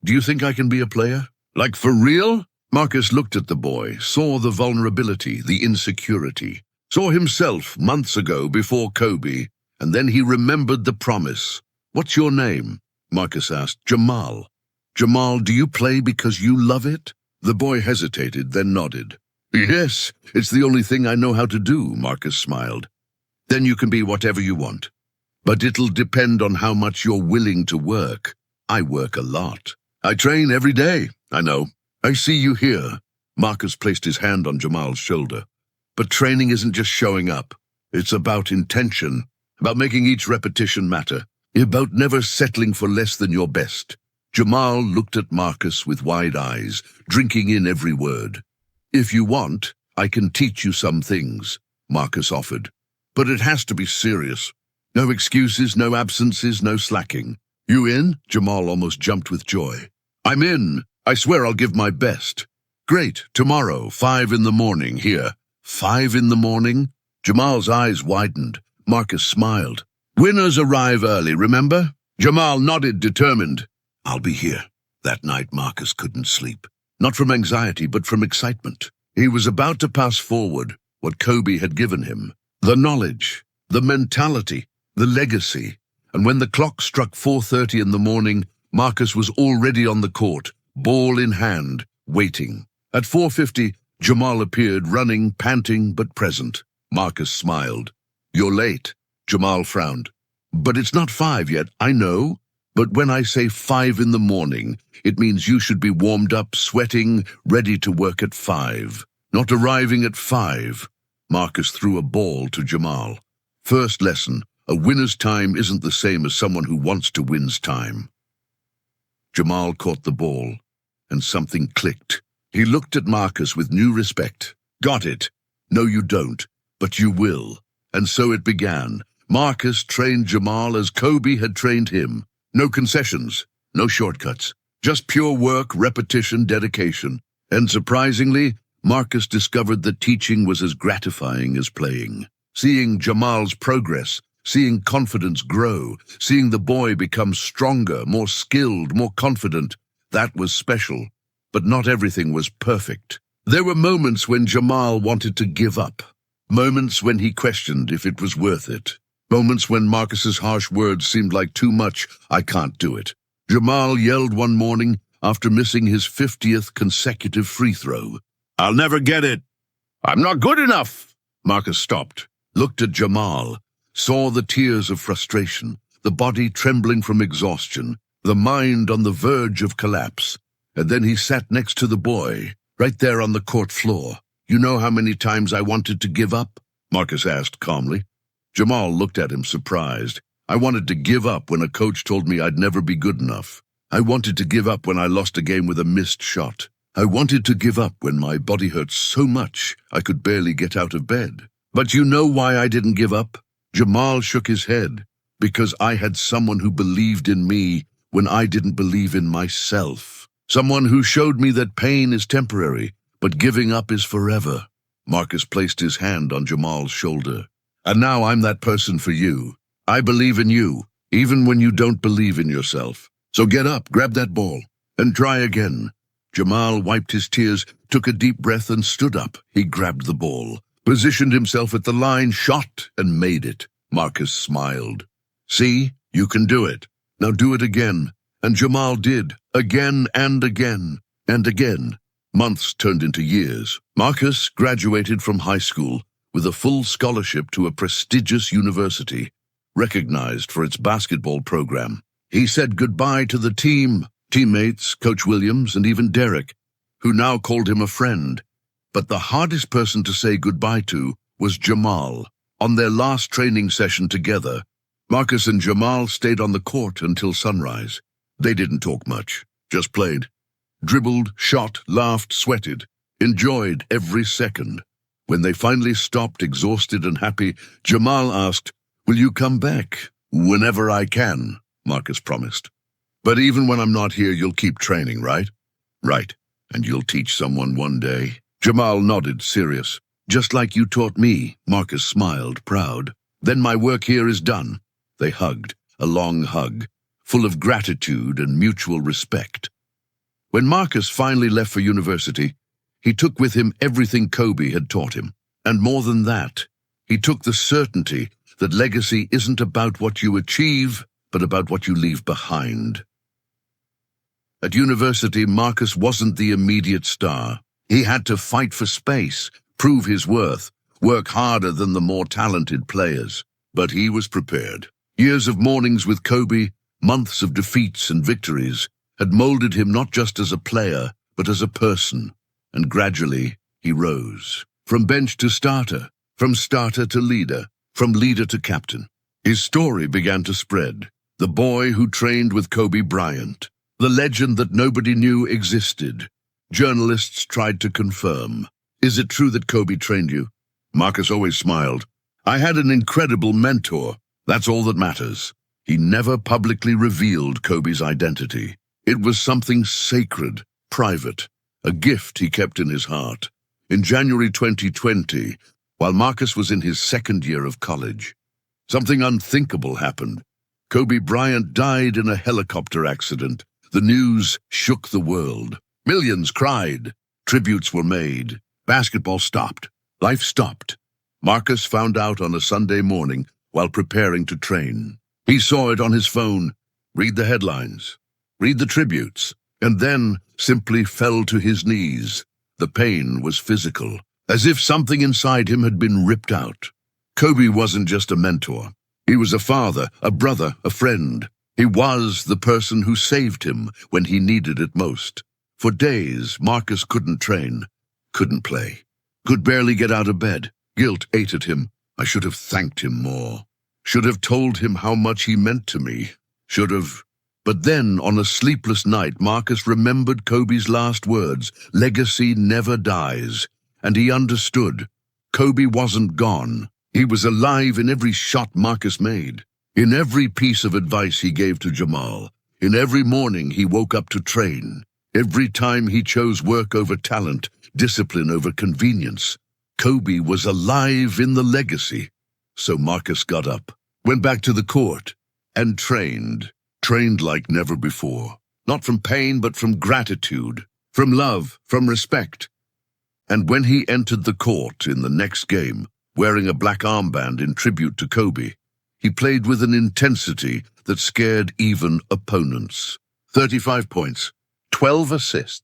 do you think I can be a player? Like for real? Marcus looked at the boy, saw the vulnerability, the insecurity, saw himself months ago before Kobe, and then he remembered the promise. What's your name? Marcus asked. Jamal. Jamal, do you play because you love it? The boy hesitated, then nodded. Yes, it's the only thing I know how to do, Marcus smiled. Then you can be whatever you want. But it'll depend on how much you're willing to work. I work a lot. I train every day, I know. I see you here. Marcus placed his hand on Jamal's shoulder. But training isn't just showing up. It's about intention, about making each repetition matter, about never settling for less than your best. Jamal looked at Marcus with wide eyes, drinking in every word. If you want, I can teach you some things, Marcus offered. But it has to be serious. No excuses, no absences, no slacking. You in? Jamal almost jumped with joy. I'm in. I swear I'll give my best. Great. Tomorrow, 5 in the morning, here. 5 in the morning? Jamal's eyes widened. Marcus smiled. Winners arrive early, remember? Jamal nodded, determined. I'll be here. That night, Marcus couldn't sleep. Not from anxiety, but from excitement. He was about to pass forward what Kobe had given him. The knowledge, the mentality, the legacy. And when the clock struck 4:30 in the morning, Marcus was already on the court, ball in hand, waiting. At 4:50, Jamal appeared, running, panting, but present. Marcus smiled. You're late. Jamal frowned. But it's not 5 yet, I know. But when I say 5 in the morning, it means you should be warmed up, sweating, ready to work at 5. Not arriving at 5. Marcus threw a ball to Jamal. First lesson, a winner's time isn't the same as someone who wants to win's time. Jamal caught the ball, and something clicked. He looked at Marcus with new respect. Got it. No, you don't, but you will. And so it began. Marcus trained Jamal as Kobe had trained him. No concessions, no shortcuts, just pure work, repetition, dedication. And surprisingly, Marcus discovered that teaching was as gratifying as playing. Seeing Jamal's progress, seeing confidence grow, seeing the boy become stronger, more skilled, more confident, that was special. But not everything was perfect. There were moments when Jamal wanted to give up. Moments when he questioned if it was worth it. Moments when Marcus's harsh words seemed like too much. I can't do it. Jamal yelled one morning after missing his 50th consecutive free throw. I'll never get it. I'm not good enough. Marcus stopped, looked at Jamal, saw the tears of frustration, the body trembling from exhaustion, the mind on the verge of collapse. And then he sat next to the boy, right there on the court floor. You know how many times I wanted to give up? Marcus asked calmly. Jamal looked at him surprised. I wanted to give up when a coach told me I'd never be good enough. I wanted to give up when I lost a game with a missed shot. I wanted to give up when my body hurt so much I could barely get out of bed. But you know why I didn't give up? Jamal shook his head. Because I had someone who believed in me when I didn't believe in myself. Someone who showed me that pain is temporary, but giving up is forever. Marcus placed his hand on Jamal's shoulder. And now I'm that person for you. I believe in you, even when you don't believe in yourself. So get up, grab that ball, and try again. Jamal wiped his tears, took a deep breath, and stood up. He grabbed the ball, positioned himself at the line, shot, and made it. Marcus smiled. See, you can do it. Now do it again. And Jamal did, again and again, and again. Months turned into years. Marcus graduated from high school with a full scholarship to a prestigious university, recognized for its basketball program. He said goodbye to the team, teammates, Coach Williams, and even Derek, who now called him a friend. But the hardest person to say goodbye to was Jamal. On their last training session together, Marcus and Jamal stayed on the court until sunrise. They didn't talk much, just played. Dribbled, shot, laughed, sweated, enjoyed every second. When they finally stopped, exhausted and happy, Jamal asked, "Will you come back?" "Whenever I can," Marcus promised. "But even when I'm not here, you'll keep training, right?" "Right. And you'll teach someone one day." Jamal nodded, serious. "Just like you taught me," Marcus smiled, proud. "Then my work here is done." They hugged, a long hug, full of gratitude and mutual respect. When Marcus finally left for university, he took with him everything Kobe had taught him. And more than that, he took the certainty that legacy isn't about what you achieve, but about what you leave behind. At university, Marcus wasn't the immediate star. He had to fight for space, prove his worth, work harder than the more talented players. But he was prepared. Years of mornings with Kobe, months of defeats and victories, had molded him not just as a player, but as a person. And gradually, he rose. From bench to starter, from starter to leader, from leader to captain. His story began to spread. The boy who trained with Kobe Bryant. The legend that nobody knew existed. Journalists tried to confirm. "Is it true that Kobe trained you?" Marcus always smiled. "I had an incredible mentor. That's all that matters." He never publicly revealed Kobe's identity. It was something sacred, private, a gift he kept in his heart. In January 2020, while Marcus was in his second year of college, something unthinkable happened. Kobe Bryant died in a helicopter accident. The news shook the world. Millions cried. Tributes were made. Basketball stopped. Life stopped. Marcus found out on a Sunday morning while preparing to train. He saw it on his phone. Read the headlines. Read the tributes. And then simply fell to his knees. The pain was physical, as if something inside him had been ripped out. Kobe wasn't just a mentor. He was a father, a brother, a friend. He was the person who saved him when he needed it most. For days, Marcus couldn't train, couldn't play, could barely get out of bed. Guilt ate at him. I should have thanked him more. Should have told him how much he meant to me. Should have. But then, on a sleepless night, Marcus remembered Kobe's last words, "Legacy never dies." And he understood. Kobe wasn't gone. He was alive in every shot Marcus made, in every piece of advice he gave to Jamal, in every morning he woke up to train, every time he chose work over talent, discipline over convenience. Kobe was alive in the legacy. So Marcus got up, went back to the court, and trained like never before. Not from pain, but from gratitude, from love, from respect. And when he entered the court in the next game, wearing a black armband in tribute to Kobe, he played with an intensity that scared even opponents. 35 points, 12 assists,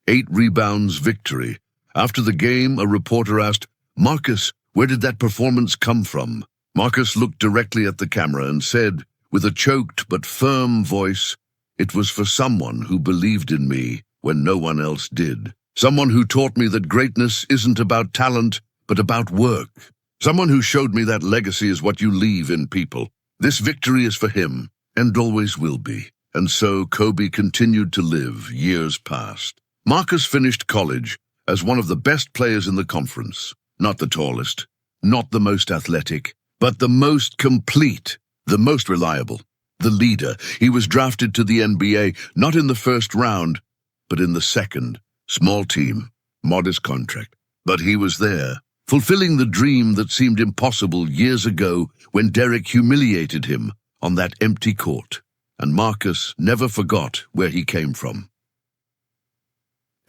8 rebounds, victory. After the game, a reporter asked, "Marcus, where did that performance come from?" Marcus looked directly at the camera and said, with a choked but firm voice, "It was for someone who believed in me when no one else did. Someone who taught me that greatness isn't about talent, but about work. Someone who showed me that legacy is what you leave in people. This victory is for him, and always will be." And so Kobe continued to live. Years passed. Marcus finished college as one of the best players in the conference. Not the tallest, not the most athletic, but the most complete, the most reliable, the leader. He was drafted to the NBA, not in the first round, but in the second. Small team, modest contract. But he was there, fulfilling the dream that seemed impossible years ago when Derek humiliated him on that empty court. And Marcus never forgot where he came from.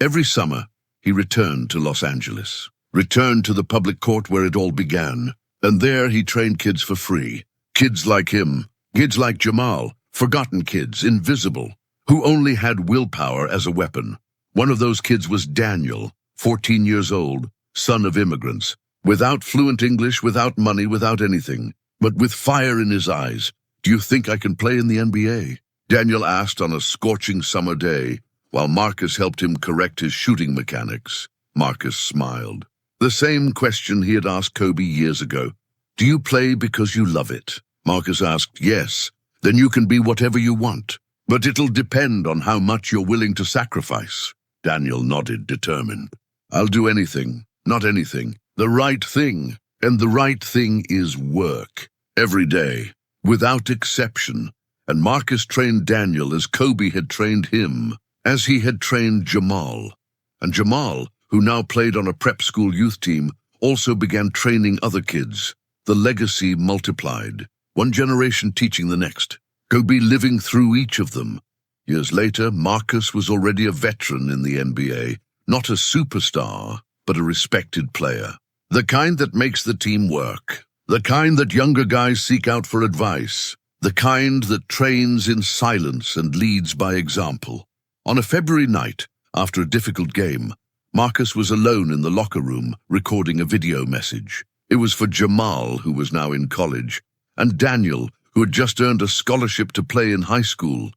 Every summer, he returned to Los Angeles, returned to the public court where it all began. And there he trained kids for free. Kids like him, kids like Jamal, forgotten kids, invisible, who only had willpower as a weapon. One of those kids was Daniel, 14 years old, son of immigrants, without fluent English, without money, without anything, but with fire in his eyes. "Do you think I can play in the NBA?" Daniel asked on a scorching summer day, while Marcus helped him correct his shooting mechanics. Marcus smiled. The same question he had asked Kobe years ago. "Do you play because you love it?" Marcus asked, "Yes, then you can be whatever you want, but it'll depend on how much you're willing to sacrifice." Daniel nodded, determined. "I'll do anything, not anything, the right thing, and the right thing is work. Every day, without exception." And Marcus trained Daniel as Kobe had trained him, as he had trained Jamal. And Jamal, who now played on a prep school youth team, also began training other kids. The legacy multiplied, one generation teaching the next, Kobe living through each of them. Years later, Marcus was already a veteran in the NBA, not a superstar, but a respected player. The kind that makes the team work, the kind that younger guys seek out for advice, the kind that trains in silence and leads by example. On a February night, after a difficult game, Marcus was alone in the locker room recording a video message. It was for Jamal, who was now in college, and Daniel, who had just earned a scholarship to play in high school.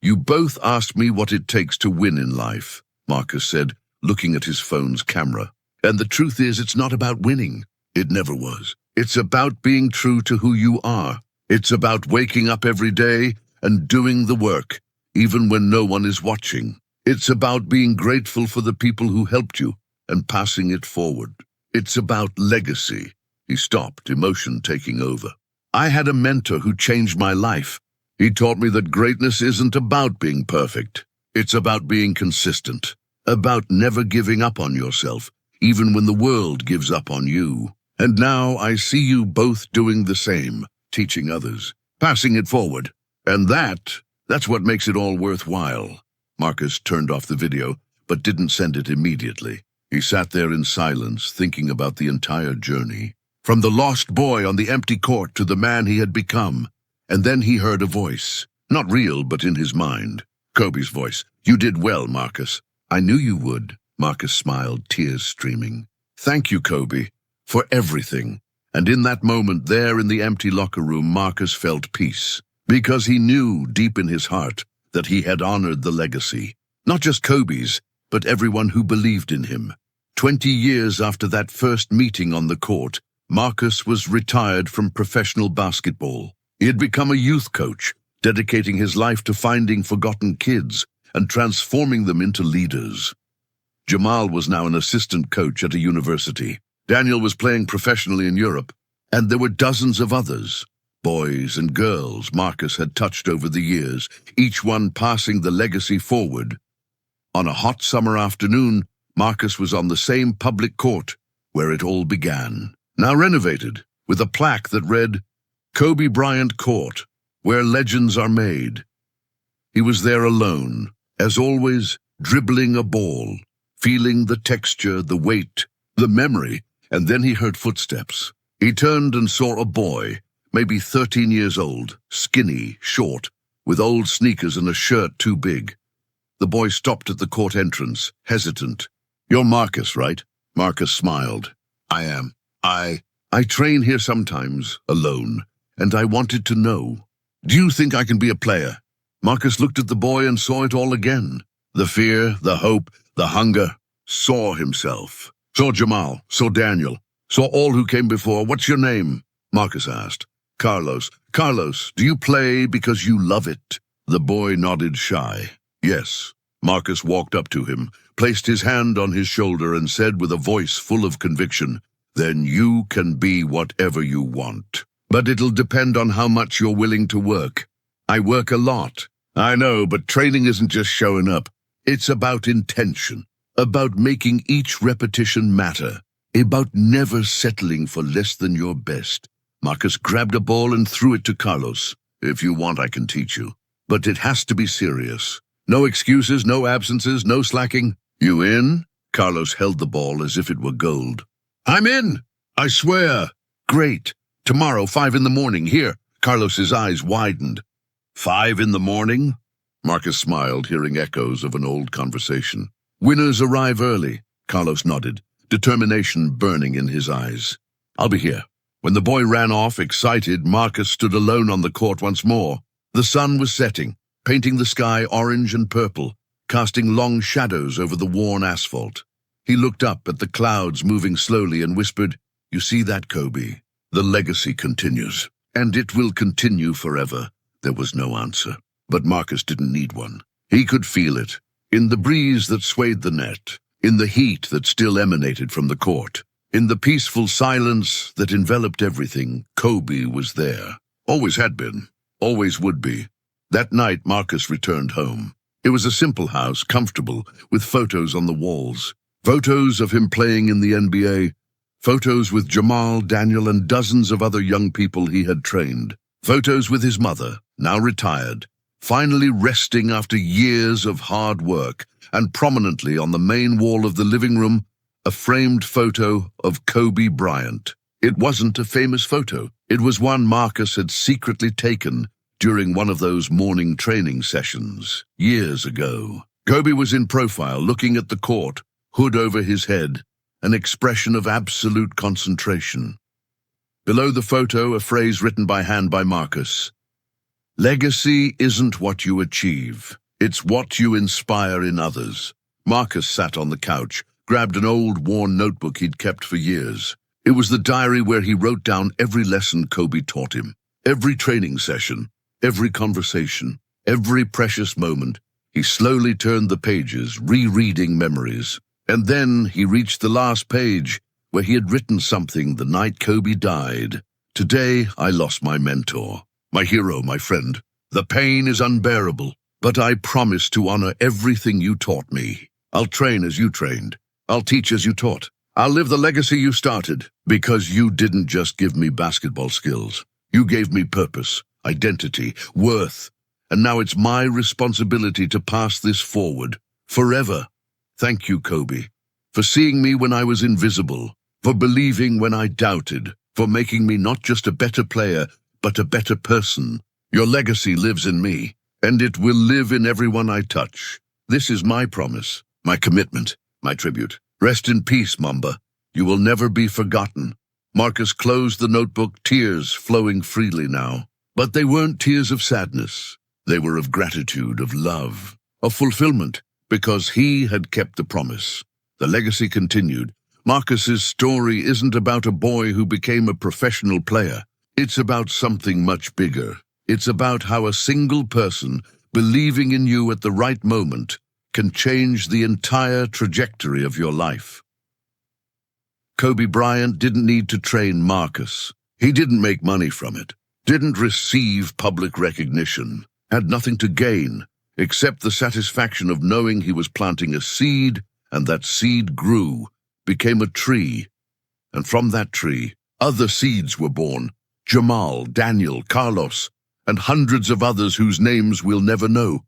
"You both asked me what it takes to win in life," Marcus said, looking at his phone's camera. "And the truth is, it's not about winning. It never was. It's about being true to who you are. It's about waking up every day and doing the work, even when no one is watching. It's about being grateful for the people who helped you and passing it forward. It's about legacy." He stopped, emotion taking over. "I had a mentor who changed my life. He taught me that greatness isn't about being perfect. It's about being consistent, about never giving up on yourself, even when the world gives up on you. And now I see you both doing the same, teaching others, passing it forward. And that's what makes it all worthwhile." Marcus turned off the video, but didn't send it immediately. He sat there in silence, thinking about the entire journey. From the lost boy on the empty court to the man he had become. And then he heard a voice, not real, but in his mind. Kobe's voice. "You did well, Marcus. I knew you would." Marcus smiled, tears streaming. "Thank you, Kobe, for everything. And in that moment, there in the empty locker room, Marcus felt peace, because he knew deep in his heart that he had honored the legacy. Not just Kobe's, but everyone who believed in him. 20 years after that first meeting on the court, Marcus was retired from professional basketball. He had become a youth coach, dedicating his life to finding forgotten kids and transforming them into leaders. Jamal was now an assistant coach at a university. Daniel was playing professionally in Europe, and there were dozens of others, boys and girls Marcus had touched over the years, each one passing the legacy forward. On a hot summer afternoon, Marcus was on the same public court where it all began, now renovated, with a plaque that read, "Kobe Bryant Court, where legends are made." He was there alone, as always, dribbling a ball, feeling the texture, the weight, the memory, and then he heard footsteps. He turned and saw a boy, maybe 13 years old, skinny, short, with old sneakers and a shirt too big. The boy stopped at the court entrance, hesitant. "You're Marcus, right?" Marcus smiled. "I am. I train here sometimes, alone, and I wanted to know. Do you think I can be a player?" Marcus looked at the boy and saw it all again. The fear, the hope, the hunger. Saw himself. Saw Jamal. Saw Daniel. Saw all who came before. "What's your name?" Marcus asked. "Carlos." "Carlos, do you play because you love it?" The boy nodded shy. "Yes." Marcus walked up to him, placed his hand on his shoulder, and said with a voice full of conviction, "Then you can be whatever you want. But it'll depend on how much you're willing to work." "I work a lot." "I know, but training isn't just showing up. It's about intention, about making each repetition matter, about never settling for less than your best." Marcus grabbed a ball and threw it to Carlos. "If you want, I can teach you. But it has to be serious. No excuses, no absences, no slacking. You in?" Carlos held the ball as if it were gold. "I'm in, I swear." "Great. Tomorrow, 5 in the morning, here." Carlos's eyes widened. 5 in the morning? Marcus smiled, hearing echoes of an old conversation. "Winners arrive early." Carlos nodded, determination burning in his eyes. "I'll be here." When the boy ran off, excited, Marcus stood alone on the court once more. The sun was setting, painting the sky orange and purple, casting long shadows over the worn asphalt. He looked up at the clouds moving slowly and whispered, "You see that, Kobe? The legacy continues, and it will continue forever." There was no answer, but Marcus didn't need one. He could feel it, in the breeze that swayed the net, in the heat that still emanated from the court, in the peaceful silence that enveloped everything. Kobe was there. Always had been, always would be. That night, Marcus returned home. It was a simple house, comfortable, with photos on the walls. Photos of him playing in the NBA, photos with Jamal, Daniel, and dozens of other young people he had trained. Photos with his mother, now retired, finally resting after years of hard work, and prominently on the main wall of the living room, a framed photo of Kobe Bryant. It wasn't a famous photo. It was one Marcus had secretly taken during one of those morning training sessions, years ago. Kobe was in profile, looking at the court, hood over his head, an expression of absolute concentration. Below the photo, a phrase written by hand by Marcus. "Legacy isn't what you achieve, it's what you inspire in others." Marcus sat on the couch, grabbed an old, worn notebook he'd kept for years. It was the diary where he wrote down every lesson Kobe taught him, every training session, every conversation, every precious moment. He slowly turned the pages, rereading memories. And then he reached the last page, where he had written something the night Kobe died. "Today I lost my mentor, my hero, my friend. The pain is unbearable, but I promise to honor everything you taught me. I'll train as you trained. I'll teach as you taught. I'll live the legacy you started, because you didn't just give me basketball skills. You gave me purpose, identity, worth, and now it's my responsibility to pass this forward, forever. Thank you, Kobe, for seeing me when I was invisible, for believing when I doubted, for making me not just a better player, but a better person. Your legacy lives in me, and it will live in everyone I touch. This is my promise, my commitment, my tribute. Rest in peace, Mamba. You will never be forgotten. Marcus closed the notebook, tears flowing freely now. But they weren't tears of sadness. They were of gratitude, of love, of fulfillment, because he had kept the promise. The legacy continued. Marcus's story isn't about a boy who became a professional player. It's about something much bigger. It's about how a single person, believing in you at the right moment, can change the entire trajectory of your life. Kobe Bryant didn't need to train Marcus. He didn't make money from it, didn't receive public recognition, had nothing to gain, except the satisfaction of knowing he was planting a seed, and that seed grew, became a tree. And from that tree, other seeds were born. Jamal, Daniel, Carlos, and hundreds of others whose names we'll never know,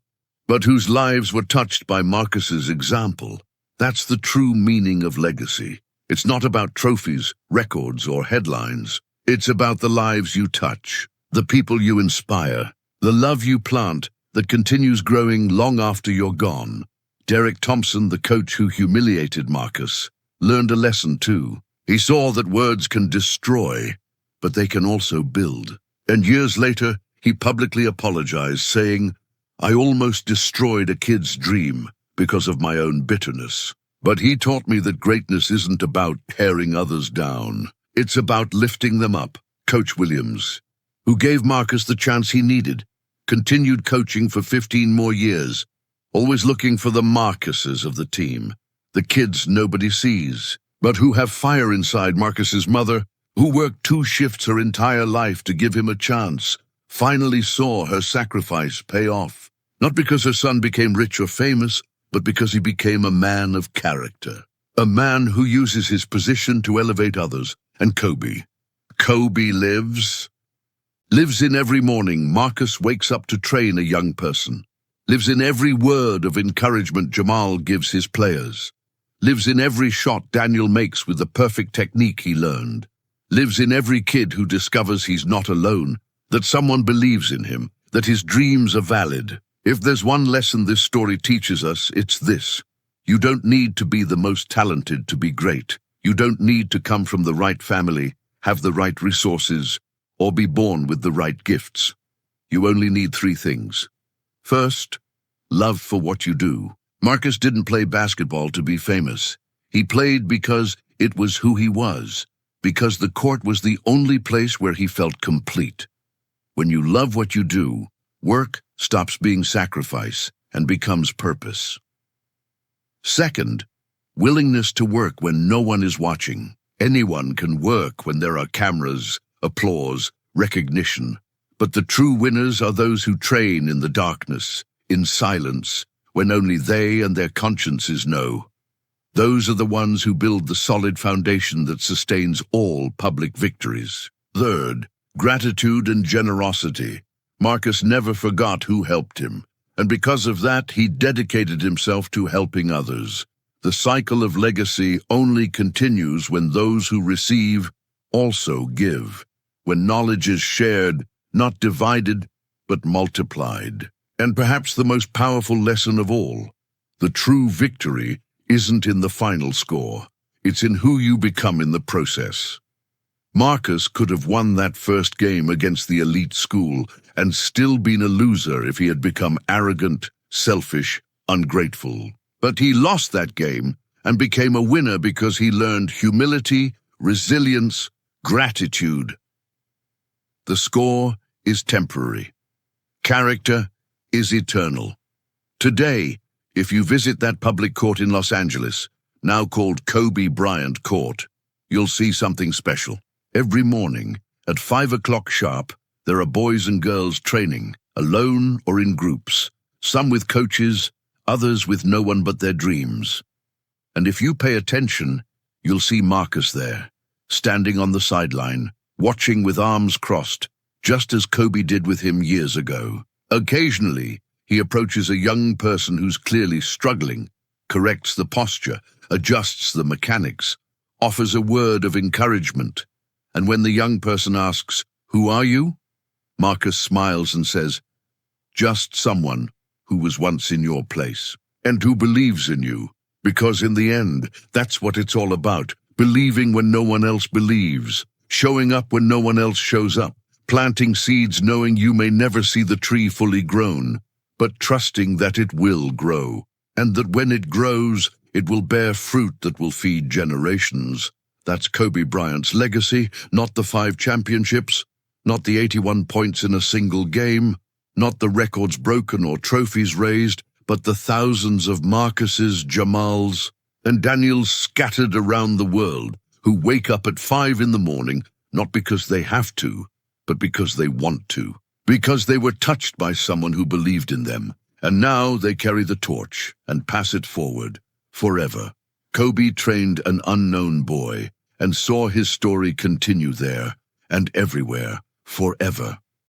but whose lives were touched by Marcus's example. That's the true meaning of legacy. It's not about trophies, records, or headlines. It's about the lives you touch, the people you inspire, the love you plant that continues growing long after you're gone. Derek Thompson, the coach who humiliated Marcus, learned a lesson too. He saw that words can destroy, but they can also build. And years later, he publicly apologized, saying, "I almost destroyed a kid's dream because of my own bitterness. But he taught me that greatness isn't about tearing others down. It's about lifting them up." Coach Williams, who gave Marcus the chance he needed, continued coaching for 15 more years, always looking for the Marcuses of the team, the kids nobody sees, but who have fire inside. Marcus's mother, who worked 2 shifts her entire life to give him a chance, finally saw her sacrifice pay off. Not because her son became rich or famous, but because he became a man of character, a man who uses his position to elevate others. And Kobe lives in every morning Marcus wakes up to train a young person, lives in every word of encouragement Jamal gives his players, lives in every shot Daniel makes with the perfect technique he learned, lives in every kid who discovers he's not alone, that someone believes in him, that his dreams are valid. If there's one lesson this story teaches us, it's this. You don't need to be the most talented to be great. You don't need to come from the right family, have the right resources, or be born with the right gifts. You only need 3 things. First, love for what you do. Marcus didn't play basketball to be famous. He played because it was who he was, because the court was the only place where he felt complete. When you love what you do, work stops being sacrifice and becomes purpose. Second, willingness to work when no one is watching. Anyone can work when there are cameras, applause, recognition. But the true winners are those who train in the darkness, in silence, when only they and their consciences know. Those are the ones who build the solid foundation that sustains all public victories. Third, gratitude and generosity. Marcus never forgot who helped him, and because of that, he dedicated himself to helping others. The cycle of legacy only continues when those who receive also give, when knowledge is shared, not divided, but multiplied. And perhaps the most powerful lesson of all, the true victory isn't in the final score. It's in who you become in the process. Marcus could have won that first game against the elite school and still been a loser if he had become arrogant, selfish, ungrateful. But he lost that game and became a winner because he learned humility, resilience, gratitude. The score is temporary. Character is eternal. Today, if you visit that public court in Los Angeles, now called Kobe Bryant Court, you'll see something special. Every morning, at 5 o'clock sharp, there are boys and girls training, alone or in groups, some with coaches, others with no one but their dreams. And if you pay attention, you'll see Marcus there, standing on the sideline, watching with arms crossed, just as Kobe did with him years ago. Occasionally, he approaches a young person who's clearly struggling, corrects the posture, adjusts the mechanics, offers a word of encouragement. And when the young person asks, "Who are you?" Marcus smiles and says, "Just someone who was once in your place and who believes in you." Because in the end, that's what it's all about, believing when no one else believes, showing up when no one else shows up, planting seeds knowing you may never see the tree fully grown, but trusting that it will grow, and that when it grows, it will bear fruit that will feed generations. That's Kobe Bryant's legacy, not the 5 championships, not the 81 points in a single game, not the records broken or trophies raised, but the thousands of Marcuses, Jamals, and Daniels scattered around the world who wake up at 5 in the morning, not because they have to, but because they want to, because they were touched by someone who believed in them, and now they carry the torch and pass it forward, forever. Kobe trained an unknown boy and saw his story continue there and everywhere, forever.